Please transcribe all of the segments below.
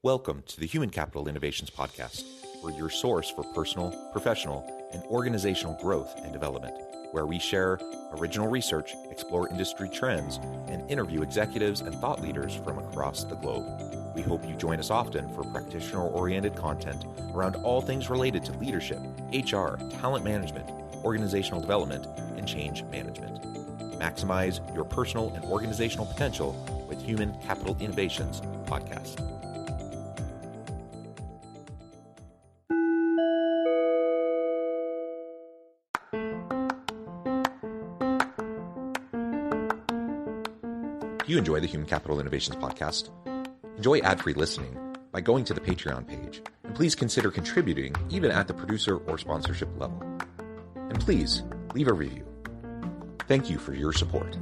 Welcome to the Human Capital Innovations Podcast. We're your source for personal, professional, and organizational growth and development, where we share original research, explore industry trends, and interview executives and thought leaders from across the globe. We hope you join us often for practitioner-oriented content around all things related to leadership, HR, talent management, organizational development, and change management. Maximize your personal and organizational potential with Human Capital Innovations Podcast. Do you enjoy the Human Capital Innovations Podcast? Enjoy ad-free listening by going to the Patreon page, and please consider contributing even at the producer or sponsorship level. And please leave a review. Thank you for your support.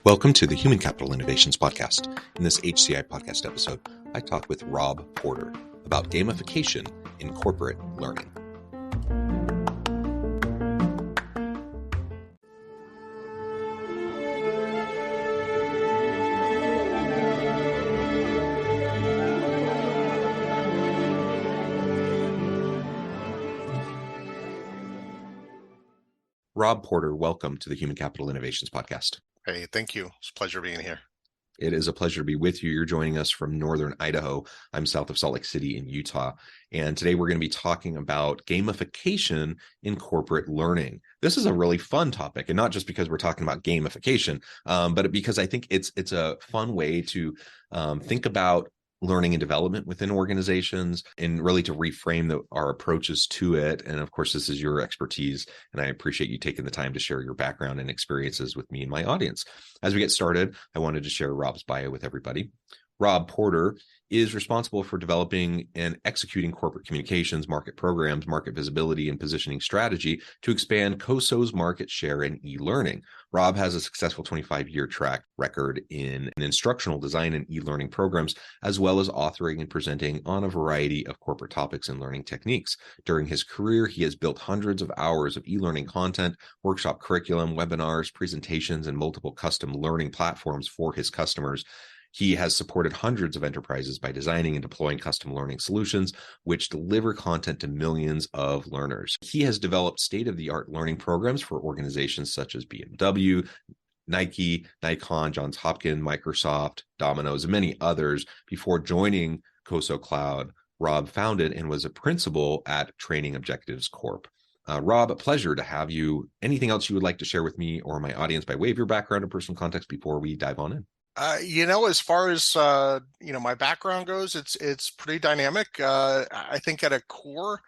Welcome to the Human Capital Innovations Podcast. In this HCI Podcast episode, I talk with Rob Porter about gamification in corporate learning. Rob Porter, welcome to the Human Capital Innovations Podcast. Hey, thank you. It's a pleasure being here. It is a pleasure to be with you. You're joining us from northern Idaho. I'm south of Salt Lake City in Utah. And today we're going to be talking about gamification in corporate learning. This is a really fun topic, and not just because we're talking about gamification, but because I think it's a fun way to think about learning and development within organizations and really to reframe our approaches to it. And of course, this is your expertise, and I appreciate you taking the time to share your background and experiences with me and my audience. As we get started, I wanted to share Rob's bio with everybody. Rob Porter is responsible for developing and executing corporate communications, market programs, market visibility, and positioning strategy to expand COSO's market share in e-learning. Rob has a successful 25-year track record in instructional design and e-learning programs, as well as authoring and presenting on a variety of corporate topics and learning techniques. During his career, he has built hundreds of hours of e-learning content, workshop curriculum, webinars, presentations, and multiple custom learning platforms for his customers. He has supported hundreds of enterprises by designing and deploying custom learning solutions, which deliver content to millions of learners. He has developed state-of-the-art learning programs for organizations such as BMW, Nike, Nikon, Johns Hopkins, Microsoft, Domino's, and many others. Before joining COSO Cloud, Rob founded and was a principal at Training Objectives Corp. Rob, a pleasure to have you. Anything else you would like to share with me or my audience by way of your background and personal context before we dive on in? As far as, my background goes, it's pretty dynamic. I think at a core,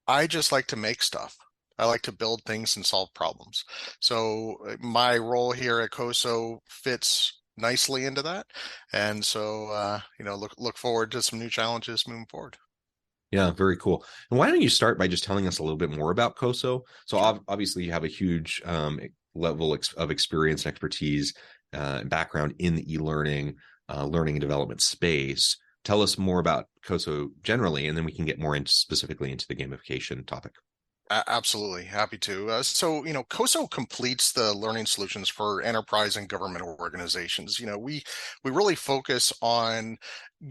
I just like to make stuff. I like to build things and solve problems. So my role here at COSO fits nicely into that. And so, look forward to some new challenges moving forward. Yeah, very cool. And why don't you start by just telling us a little bit more about COSO? So obviously you have a huge level of experience and expertise background in the e-learning, learning and development space. Tell us more about COSO generally, and then we can get more specifically into the gamification topic. Absolutely. Happy to. So COSO completes the learning solutions for enterprise and government organizations. We really focus on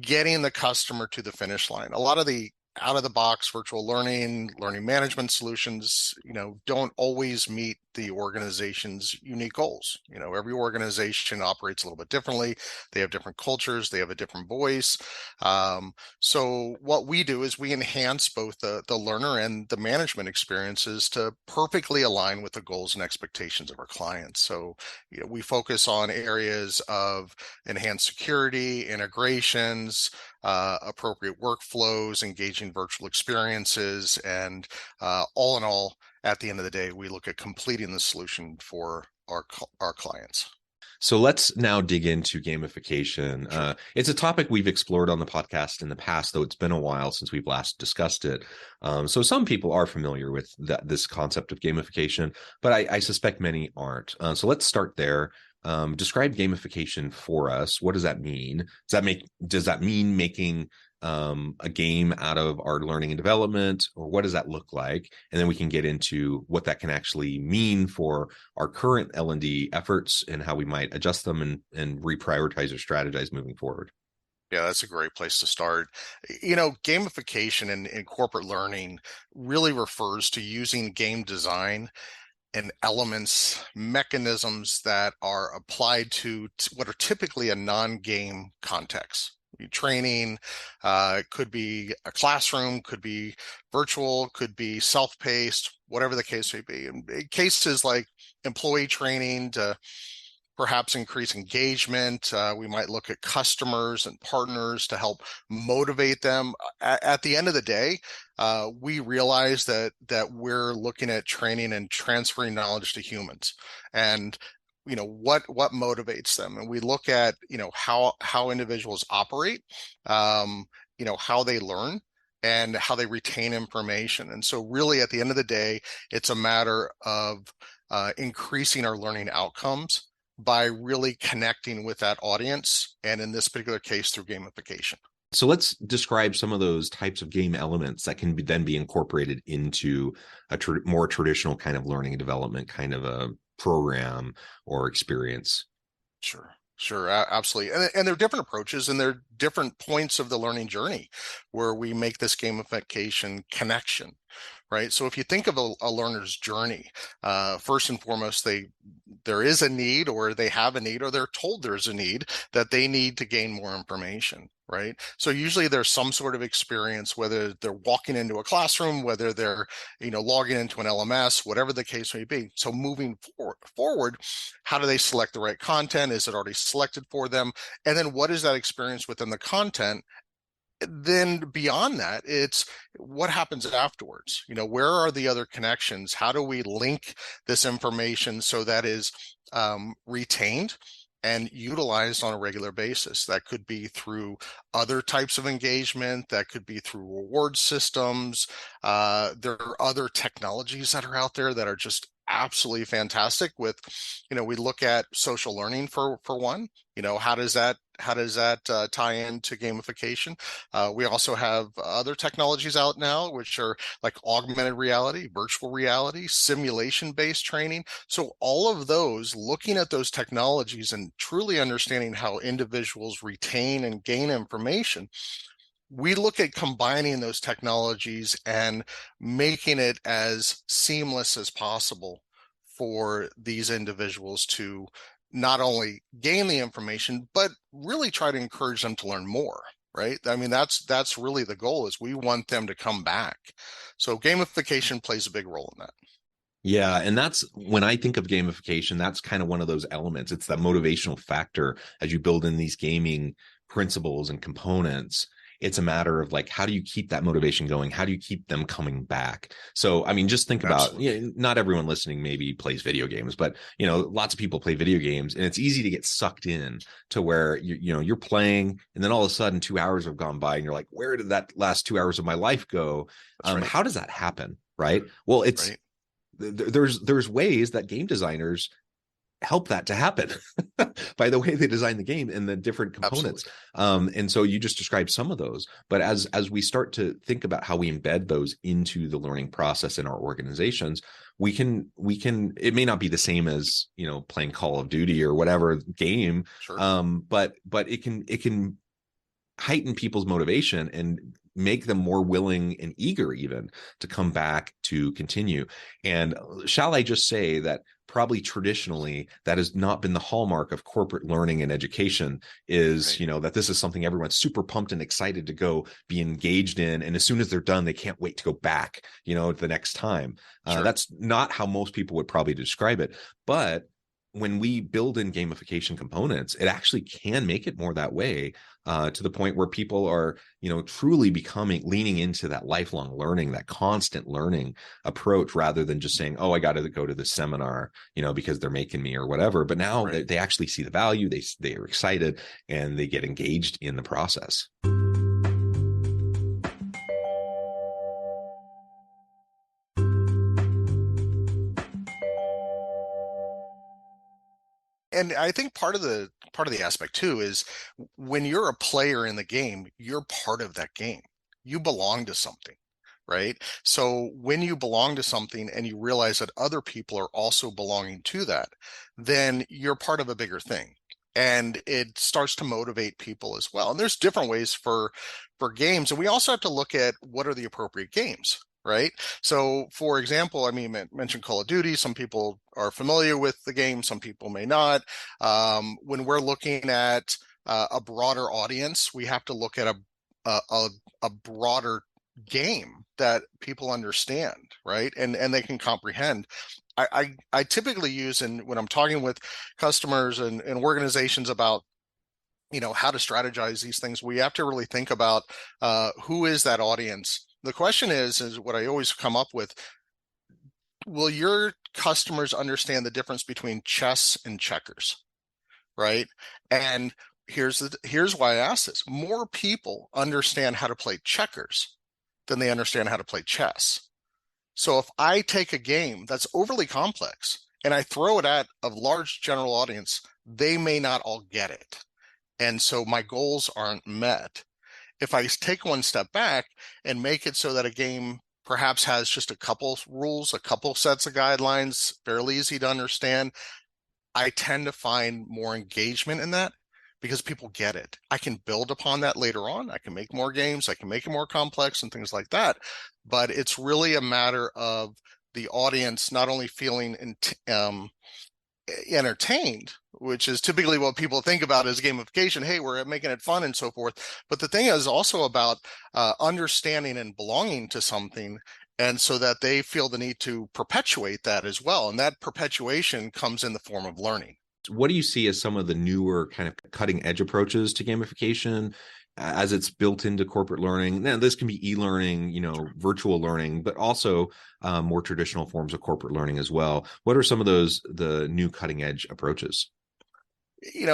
getting the customer to the finish line. A lot of the out-of-the-box virtual learning management solutions, don't always meet the organization's unique goals. Every organization operates a little bit differently. They have different cultures. They have a different voice. So what we do is we enhance both the learner and the management experiences to perfectly align with the goals and expectations of our clients. So we focus on areas of enhanced security, integrations, appropriate workflows, engaging virtual experiences, and all in all, at the end of the day, we look at completing the solution for our clients. So let's now dig into gamification. Sure. It's a topic we've explored on the podcast in the past, though it's been a while since we've last discussed it. So some people are familiar with this concept of gamification, but I suspect many aren't. So let's start there. Describe gamification for us. What does that mean? Does that mean making a game out of our learning and development, or what does that look like? And then we can get into what that can actually mean for our current L&D efforts and how we might adjust them and reprioritize or strategize moving forward. Yeah, that's a great place to start. Gamification in corporate learning really refers to using game design and elements, mechanisms that are applied to what are typically a non-game context. Training, could be a classroom, could be virtual, could be self-paced, whatever the case may be. In cases like employee training to perhaps increase engagement. We might look at customers and partners to help motivate them. At the end of the day, we realize that we're looking at training and transferring knowledge to humans, and what motivates them, and we look at how individuals operate, how they learn, and how they retain information. And so really at the end of the day, it's a matter of increasing our learning outcomes by really connecting with that audience, and in this particular case, through gamification. So let's describe some of those types of game elements that can then be incorporated into a more traditional kind of learning and development kind of a program or experience. Sure, absolutely. And there are different approaches, and there are different points of the learning journey where we make this gamification connection, right? So if you think of a learner's journey, first and foremost, there is a need, or they have a need, or they're told there's a need that they need to gain more information, right? So usually there's some sort of experience, whether they're walking into a classroom, whether they're logging into an LMS, whatever the case may be. So moving forward, how do they select the right content? Is it already selected for them? And then what is that experience within the content? Then beyond that, it's what happens afterwards. Where are the other connections? How do we link this information so that is retained and utilized on a regular basis? That could be through other types of engagement, that could be through reward systems. There are other technologies that are out there that are just absolutely fantastic. With we look at social learning for one. How does that tie into gamification? We also have other technologies out now, which are like augmented reality, virtual reality, simulation-based training. So all of those, looking at those technologies and truly understanding how individuals retain and gain information, we look at combining those technologies and making it as seamless as possible for these individuals to not only gain the information, but really try to encourage them to learn more, right? I mean, that's really the goal, is we want them to come back. So gamification plays a big role in that. Yeah. And that's when I think of gamification, that's kind of one of those elements. It's that motivational factor as you build in these gaming principles and components. It's a matter of like, how do you keep that motivation going? How do you keep them coming baback? So, I mean, just think about, not everyone listening maybe plays video games, but, lots of people play video games, and it's easy to get sucked in to where you're playing, and then all of a sudden 2 hours have gone by and you're like, where did that last 2 hours of my life go? Right. How does that happen? Right. Well, it's, right. There's ways that game designers help that to happen by the way they design the game and the different components. And so you just described some of those, but as we start to think about how we embed those into the learning process in our organizations, we can, it may not be the same as, playing Call of Duty or whatever game, sure. But it can heighten people's motivation and make them more willing and eager even to come back to continue. And shall I just say that probably traditionally that has not been the hallmark of corporate learning and education, is, right. That this is something everyone's super pumped and excited to go be engaged in. And as soon as they're done, they can't wait to go back, the next time. Sure. That's not how most people would probably describe it. But when we build in gamification components, it actually can make it more that way, to the point where people are, truly leaning into that lifelong learning, that constant learning approach, rather than just saying, oh, I got to go to the seminar, because they're making me or whatever. But now right. they actually see the value, they are excited, and they get engaged in the process. and I think part of the aspect too is when you're a player in the game, you're part of that game. You belong to something, right? So when you belong to something and you realize that other people are also belonging to that, then you're part of a bigger thing. And it starts to motivate people as well. And there's different ways for games. And we also have to look at what are the appropriate games, right? So for example, I mean, mentioned Call of Duty. Some people are familiar with the game, some people may not. When we're looking at a broader audience, we have to look at a broader game that people understand, right? And they can comprehend. I typically use, and when I'm talking with customers and organizations about how to strategize these things, we have to really think about who is that audience. The question is what I always come up with: will your customers understand the difference between chess and checkers, right? And here's why I ask this: more people understand how to play checkers than they understand how to play chess. So if I take a game that's overly complex and I throw it at a large general audience, they may not all get it. And so my goals aren't met. If I take one step back and make it so that a game perhaps has just a couple rules, a couple sets of guidelines, fairly easy to understand, I tend to find more engagement in that because people get it. I can build upon that later on. I can make more games. I can make it more complex and things like that. But it's really a matter of the audience not only feeling entertained, which is typically what people think about as gamification. Hey, we're making it fun and so forth. But the thing is also about understanding and belonging to something, and so that they feel the need to perpetuate that as well. And that perpetuation comes in the form of learning. What do you see as some of the newer kind of cutting edge approaches to gamification as it's built into corporate learning? Now, this can be e-learning, virtual learning, but also more traditional forms of corporate learning as well. What are some of the new cutting edge approaches?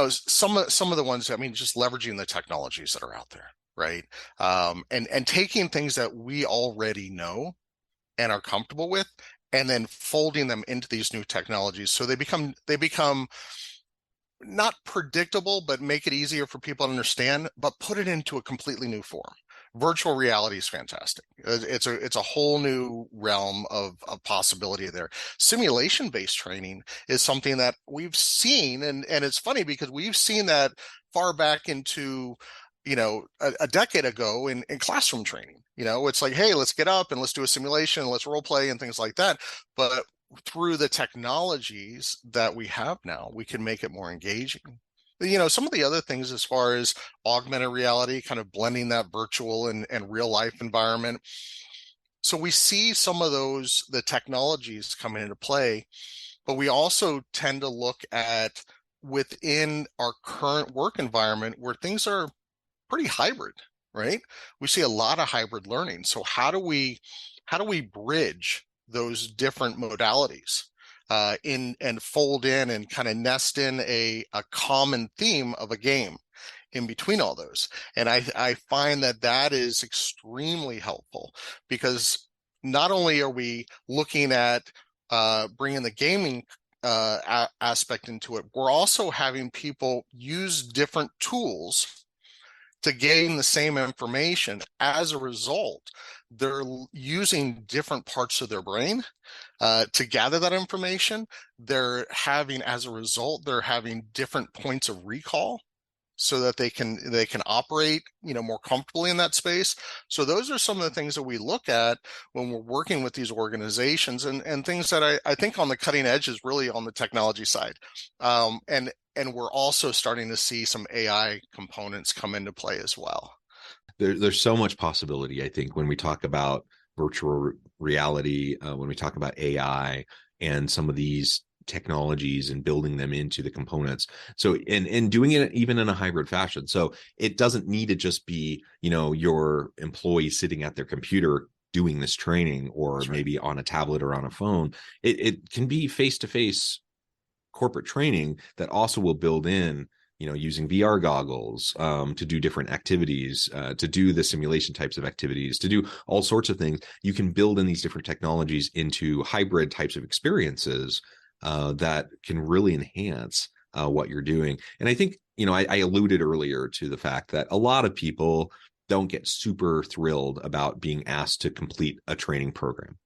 Some of the ones, I mean, just leveraging the technologies that are out there, right? And taking things that we already know and are comfortable with, and then folding them into these new technologies so they become not predictable, but make it easier for people to understand, but put it into a completely new form. Virtual reality is fantastic. It's a whole new realm of possibility there. Simulation-based training is something that we've seen, and it's funny because we've seen that far back into a decade ago in classroom training. It's like, hey, let's get up and let's do a simulation, let's role play and things like that. But through the technologies that we have now, we can make it more engaging. Some of the other things as far as augmented reality, kind of blending that virtual and real life environment. So we see some of the technologies coming into play, but we also tend to look at within our current work environment where things are pretty hybrid, right? We see a lot of hybrid learning. So how do we bridge those different modalities and fold in and kind of nest in a common theme of a game in between all those? And I find that is extremely helpful, because not only are we looking at bringing the gaming aspect into it, we're also having people use different tools to gain the same information. As a result, they're using different parts of their brain to gather that information. As a result, they're having different points of recall so that they can operate more comfortably in that space. So those are some of the things that we look at when we're working with these organizations, and things that I think on the cutting edge is really on the technology side. And we're also starting to see some AI components come into play as well. There's so much possibility, I think, when we talk about virtual reality, when we talk about AI and some of these technologies and building them into the components. So, and doing it even in a hybrid fashion. So it doesn't need to just be, your employee sitting at their computer doing this training, or maybe on a tablet or on a phone. It can be face-to-face corporate training that also will build in, using VR goggles to do different activities, to do the simulation types of activities, to do all sorts of things. You can build in these different technologies into hybrid types of experiences that can really enhance what you're doing. And I think, I alluded earlier to the fact that a lot of people don't get super thrilled about being asked to complete a training program.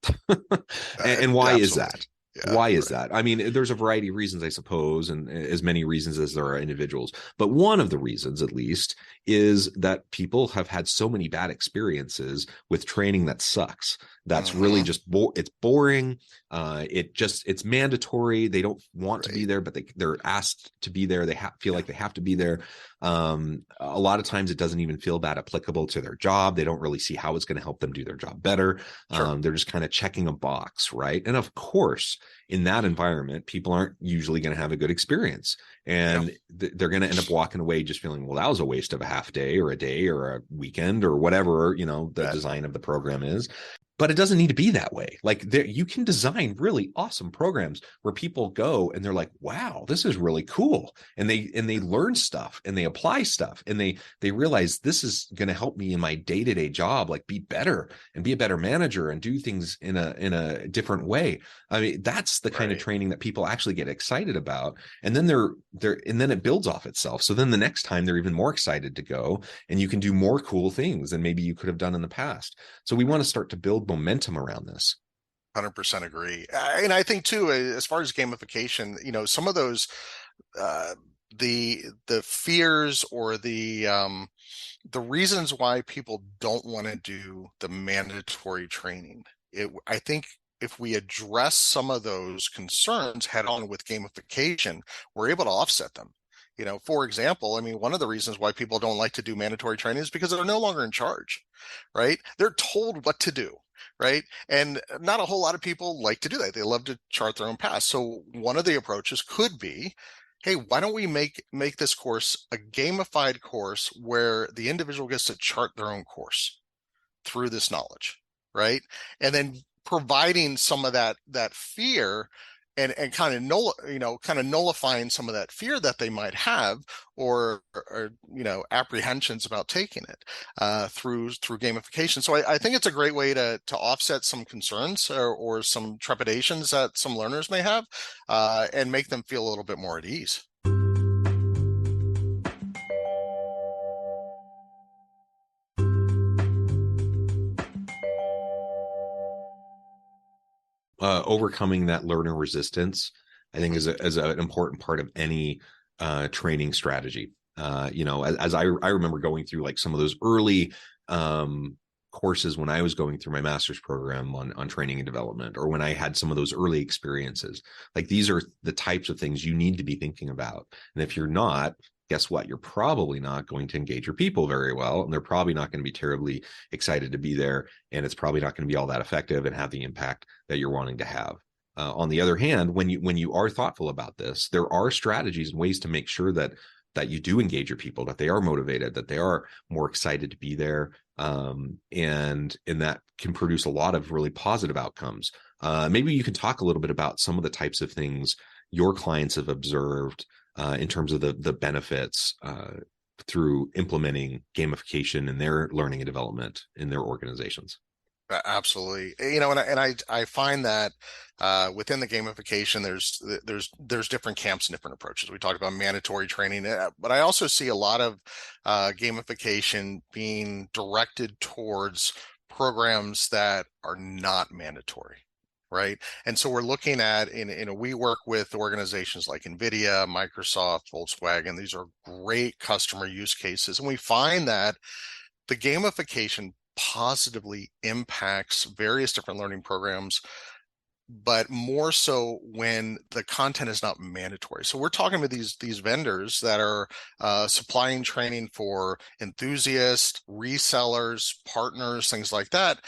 And why is Absolutely. that? Yeah, Why is right. that? I mean, there's a variety of reasons, I suppose, and as many reasons as there are individuals. But one of the reasons, at least, is that people have had so many bad experiences with training that sucks. That's really just it's boring. It's mandatory. They don't want to be Right. there, but they're asked to be there. They feel like they have to be there. A lot of times it doesn't even feel that applicable to their job. They don't really see how it's going to help them do their job better. Sure. They're just kind of checking a box, right? And of course, in that environment, people aren't usually going to have a good experience. Yeah. And they're going to end up walking away just feeling, well, that was a waste of a half day or a day or a weekend or whatever, the design of the program is. But it doesn't need to be that way. Like you can design really awesome programs where people go and they're like, wow, this is really cool. And they learn stuff and they apply stuff and they realize this is going to help me in my day-to-day job, like be better and be a better manager and do things in a different way. I mean, that's the kind of training that people actually get excited about. And then and then it builds off itself. So then the next time they're even more excited to go and you can do more cool things than maybe you could have done in the past. So we want to start to build momentum around this. 100% agree. And I think too, as far as gamification, some of those, the fears or the reasons why people don't want to do the mandatory training. I think if we address some of those concerns head on with gamification, we're able to offset them. For example, I mean, one of the reasons why people don't like to do mandatory training is because they're no longer in charge, right? They're told what to do, right? And not a whole lot of people like to do that. They love to chart their own path. So one of the approaches could be, hey, why don't we make this course a gamified course where the individual gets to chart their own course through this knowledge, right? And then providing some of that fear and kind of nullifying some of that fear that they might have or apprehensions about taking it through gamification. So I think it's a great way to offset some concerns or some trepidations that some learners may have and make them feel a little bit more at ease. Overcoming that learner resistance, I think, is an important part of any training strategy. As I remember going through like some of those early courses when I was going through my master's program on training and development, or when I had some of those early experiences. Like these are the types of things you need to be thinking about. And if you're not, guess what? You're probably not going to engage your people very well, and they're probably not going to be terribly excited to be there, and it's probably not going to be all that effective and have the impact that you're wanting to have. On the other hand, when you are thoughtful about this, there are strategies and ways to make sure that you do engage your people, that they are motivated, that they are more excited to be there, and that can produce a lot of really positive outcomes. Maybe you can talk a little bit about some of the types of things your clients have observed in terms of the benefits through implementing gamification in their learning and development in their organizations. Absolutely. And I find that within the gamification, there's different camps and different approaches. We talked about mandatory training, but I also see a lot of gamification being directed towards programs that are not mandatory. Right. And so we're looking at, we work with organizations like NVIDIA, Microsoft, Volkswagen. These are great customer use cases. And we find that the gamification positively impacts various different learning programs, but more so when the content is not mandatory. So we're talking about these vendors that are supplying training for enthusiasts, resellers, partners, things like that.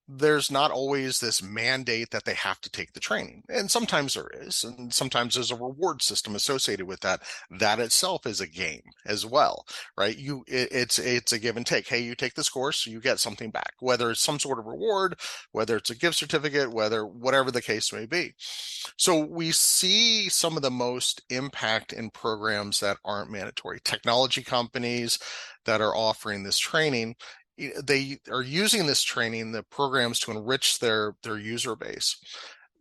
There's not always this mandate that they have to take the training. And sometimes there is, and sometimes there's a reward system associated with that. That itself is a game as well, right? It's a give and take. Hey, you take this course, you get something back, whether it's some sort of reward, whether it's a gift certificate, whatever the case may be. So we see some of the most impact in programs that aren't mandatory. Technology companies that are offering this training, they are using this training, the programs, to enrich their user base.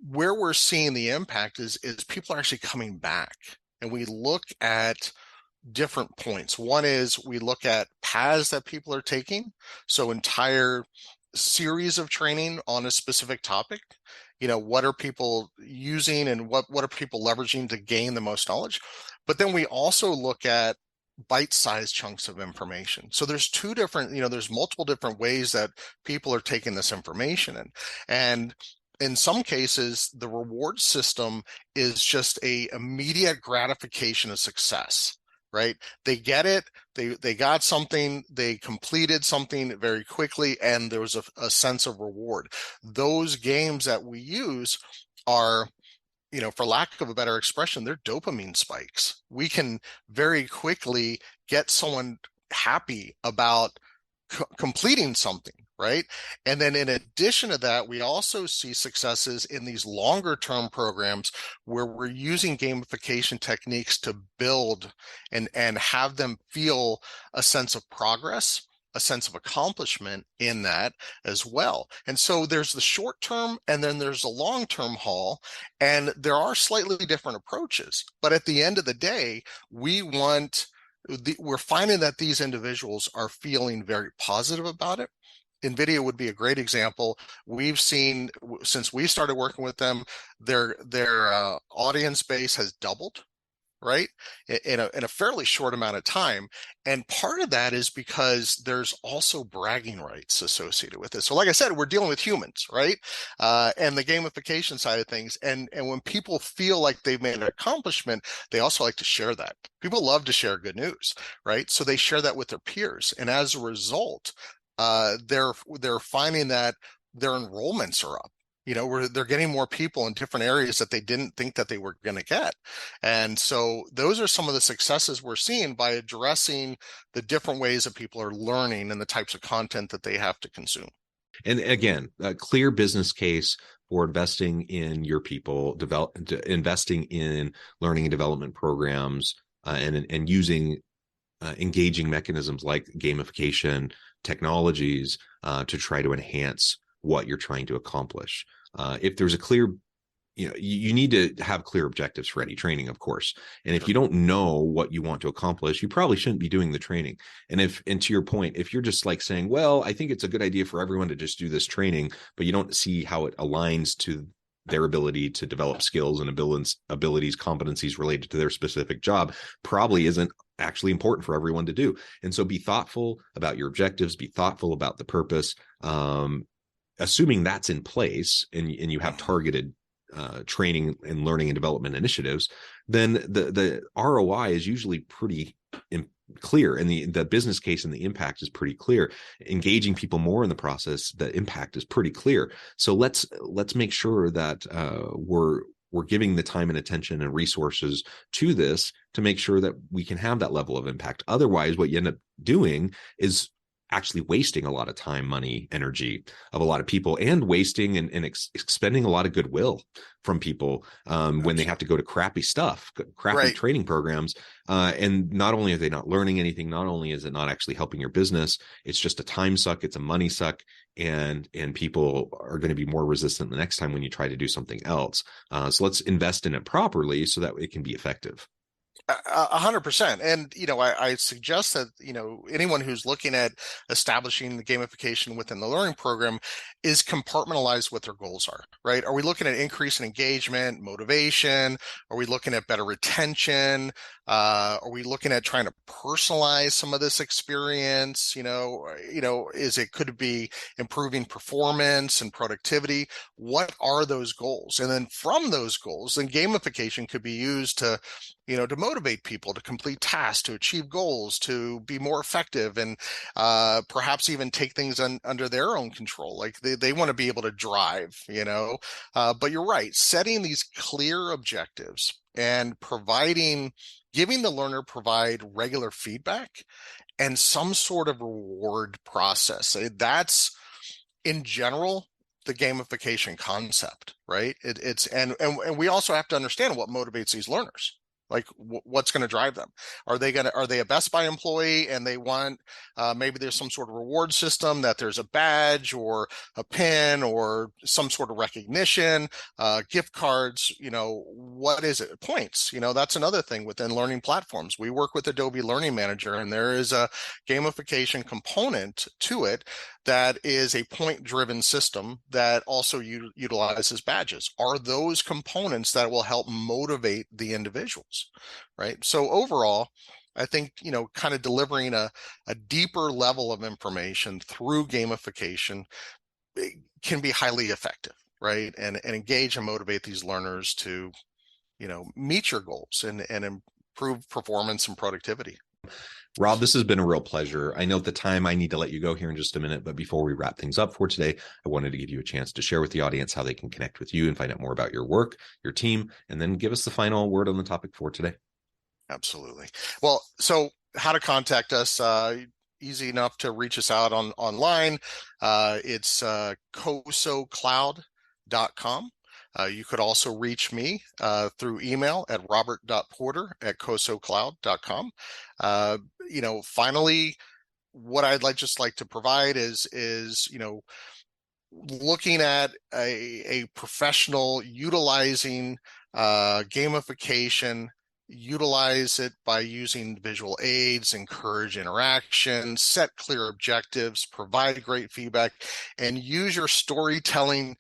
Where we're seeing the impact is people are actually coming back, and we look at different points. One is we look at paths that people are taking, so entire series of training on a specific topic. What are people using and what are people leveraging to gain the most knowledge? But then we also look at bite-sized chunks of information. So there's there's multiple different ways that people are taking this information in. And in some cases, the reward system is just a immediate gratification of success, right? They get it, they got something, they completed something very quickly, and there was a sense of reward. Those games that we use are, for lack of a better expression, they're dopamine spikes. We can very quickly get someone happy about completing something, right? And then in addition to that, we also see successes in these longer term programs where we're using gamification techniques to build and have them feel a sense of progress, a sense of accomplishment in that as well. And so there's the short term and then there's the long term haul, and there are slightly different approaches. But at the end of the day, we're finding that these individuals are feeling very positive about it. NVIDIA would be a great example. We've seen, since we started working with them, their audience base has doubled, right, in a fairly short amount of time. And part of that is because there's also bragging rights associated with it. So like I said, we're dealing with humans, right? And the gamification side of things. And when people feel like they've made an accomplishment, they also like to share that. People love to share good news, right? So they share that with their peers. And as a result, they're finding that their enrollments are up. Where they're getting more people in different areas that they didn't think that they were going to get. And so those are some of the successes we're seeing by addressing the different ways that people are learning and the types of content that they have to consume. And again, a clear business case for investing in your people, investing in learning and development programs, and using engaging mechanisms like gamification technologies to try to enhance what you're trying to accomplish. If there's a clear, you need to have clear objectives for any training, of course. And if you don't know what you want to accomplish, you probably shouldn't be doing the training. And to your point, if you're just like saying, well, I think it's a good idea for everyone to just do this training, but you don't see how it aligns to their ability to develop skills and abilities, competencies related to their specific job, probably isn't actually important for everyone to do. And so be thoughtful about your objectives, be thoughtful about the purpose. Assuming that's in place and you have targeted training and learning and development initiatives, then the ROI is usually pretty clear, and the business case and the impact is pretty clear. Engaging people more in the process, the impact is pretty clear. So let's make sure that we're giving the time and attention and resources to this to make sure that we can have that level of impact. Otherwise, what you end up doing is actually wasting a lot of time, money, energy of a lot of people, and wasting and expending a lot of goodwill from people when they have to go to crappy Right. training programs. And not only are they not learning anything, not only is it not actually helping your business, it's just a time suck, it's a money suck, and people are going to be more resistant the next time when you try to do something else. So let's invest in it properly so that it can be effective. 100%. And, I suggest that, anyone who's looking at establishing the gamification within the learning program is compartmentalize what their goals are, right? Are we looking at increase in engagement, motivation? Are we looking at better retention? Are we looking at trying to personalize some of this experience? Could it be improving performance and productivity? What are those goals? And then from those goals, then gamification could be used to motivate people to complete tasks, to achieve goals, to be more effective, and perhaps even take things under their own control. Like they want to be able to drive, but you're right, setting these clear objectives and giving the learner provide regular feedback and some sort of reward process. That's in general the gamification concept, right? And we also have to understand what motivates these learners. Like what's going to drive them? Are they a Best Buy employee and they want, maybe there's some sort of reward system that there's a badge or a pin or some sort of recognition, gift cards, what is it? Points, that's another thing within learning platforms. We work with Adobe Learning Manager, and there is a gamification component to it that is a point-driven system that also utilizes badges. Are those components that will help motivate the individuals, right? So overall, I think, kind of delivering a deeper level of information through gamification can be highly effective, right? And engage and motivate these learners to, meet your goals and improve performance and productivity. Rob, this has been a real pleasure. I know at the time I need to let you go here in just a minute, but before we wrap things up for today, I wanted to give you a chance to share with the audience how they can connect with you and find out more about your work, your team, and then give us the final word on the topic for today. Absolutely. Well, so how to contact us, easy enough to reach us out online. It's cosocloud.com. You could also reach me through email at robert.porter@cosocloud.com. Finally, what I'd like to provide is looking at a professional utilizing gamification. Utilize it by using visual aids, encourage interaction, set clear objectives, provide great feedback, and use your storytelling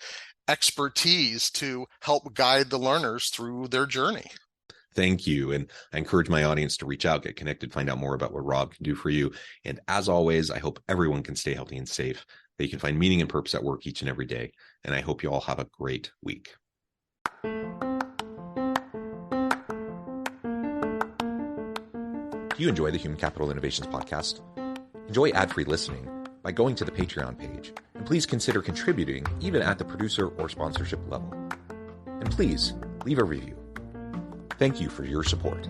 expertise to help guide the learners through their journey. Thank you. And I encourage my audience to reach out, get connected, find out more about what Rob can do for you. And as always, I hope everyone can stay healthy and safe, that you can find meaning and purpose at work each and every day. And I hope you all have a great week. Do you enjoy the Human Capital Innovations podcast? Enjoy ad-free listening by going to the Patreon page, and please consider contributing even at the producer or sponsorship level. And please leave a review. Thank you for your support.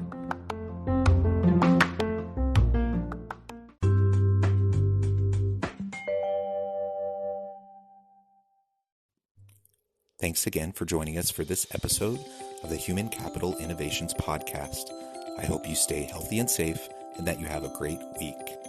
Thanks again for joining us for this episode of the Human Capital Innovations podcast. I hope you stay healthy and safe and that you have a great week.